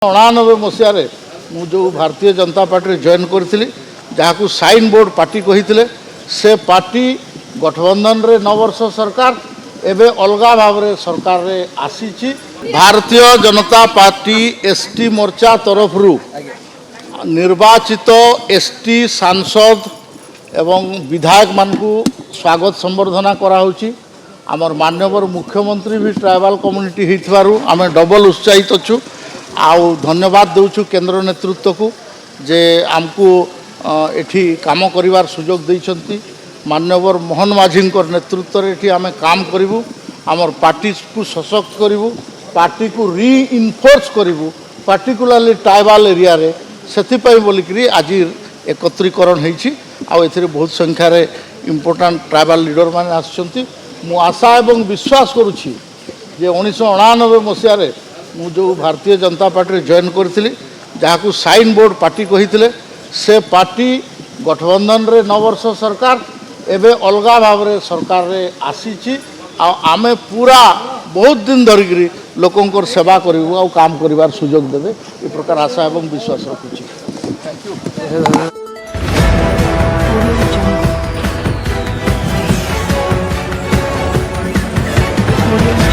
ଅଣାନବେ ମସିହାରେ ମୁଁ ଯେଉଁ ଭାରତୀୟ ଜନତା ପାର୍ଟିରେ ଜଏନ୍ କରିଥିଲି, ଯାହାକୁ ସାଇନ୍ ବୋର୍ଡ଼ ପାର୍ଟି କହିଥିଲେ, ସେ ପାର୍ଟି ଗଠବନ୍ଧନରେ 9 ବର୍ଷ ସରକାର ଏବେ ଅଲଗା ଭାବରେ ସରକାରରେ ଆସିଛି। ଭାରତୀୟ ଜନତା ପାର୍ଟି ଏସଟି ମୋର୍ଚ୍ଚା ତରଫରୁ ନିର୍ବାଚିତ ଏସଟି ସାଂସଦ ଏବଂ ବିଧାୟକମାନଙ୍କୁ ସ୍ୱାଗତ ସମ୍ବର୍ଦ୍ଧନା କରାହେଉଛି। ଆମର ମାନ୍ୟବର ମୁଖ୍ୟମନ୍ତ୍ରୀ ବି ଟ୍ରାଇବାଲ କମ୍ୟୁନିଟି ହେଇଥିବାରୁ ଆମେ ଡବଲ ଉତ୍ସାହିତ ଅଛୁ। ଆଉ ଧନ୍ୟବାଦ ଦେଉଛୁ କେନ୍ଦ୍ର ନେତୃତ୍ୱକୁ ଯେ ଆମକୁ ଏଠି କାମ କରିବାର ସୁଯୋଗ ଦେଇଛନ୍ତି। ମାନ୍ୟବର ମୋହନ ମାଝୀଙ୍କର ନେତୃତ୍ୱରେ ଏଠି ଆମେ କାମ କରିବୁ, ଆମର ପାର୍ଟିକୁ ସଶକ୍ତ କରିବୁ, ପାର୍ଟିକୁ ରିଇନଫୋର୍ସ କରିବୁ, ପାର୍ଟିକୁଲାରଲି ଟ୍ରାଇବାଲ ଏରିଆରେ। ସେଥିପାଇଁ ବୋଲିକିରି ଆଜି ଏକତ୍ରୀକରଣ ହେଇଛି। ଆଉ ଏଥିରେ ବହୁତ ସଂଖ୍ୟାରେ ଇମ୍ପୋର୍ଟାଣ୍ଟ ଟ୍ରାଇବାଲ ଲିଡରମାନେ ଆସିଛନ୍ତି। ମୁଁ ଆଶା ଏବଂ ବିଶ୍ୱାସ କରୁଛି ଯେ 1999 ମସିହାରେ ମୁଁ ଯେଉଁ ଭାରତୀୟ ଜନତା ପାର୍ଟିରେ ଜଏନ୍ କରିଥିଲି, ଯାହାକୁ ସାଇନ୍ ବୋର୍ଡ଼ ପାର୍ଟି କହିଥିଲେ, ସେ ପାର୍ଟି ଗଠବନ୍ଧନରେ 9 ବର୍ଷ ସରକାର ଏବେ ଅଲଗା ଭାବରେ ସରକାରରେ ଆସିଛି। ଆଉ ଆମେ ପୁରା ବହୁତ ଦିନ ଧରିକିରି ଲୋକଙ୍କର ସେବା କରିବୁ ଆଉ କାମ କରିବାର ସୁଯୋଗ ଦେବେ, ଏ ପ୍ରକାର ଆଶା ଏବଂ ବିଶ୍ୱାସ ରଖୁଛି। Audio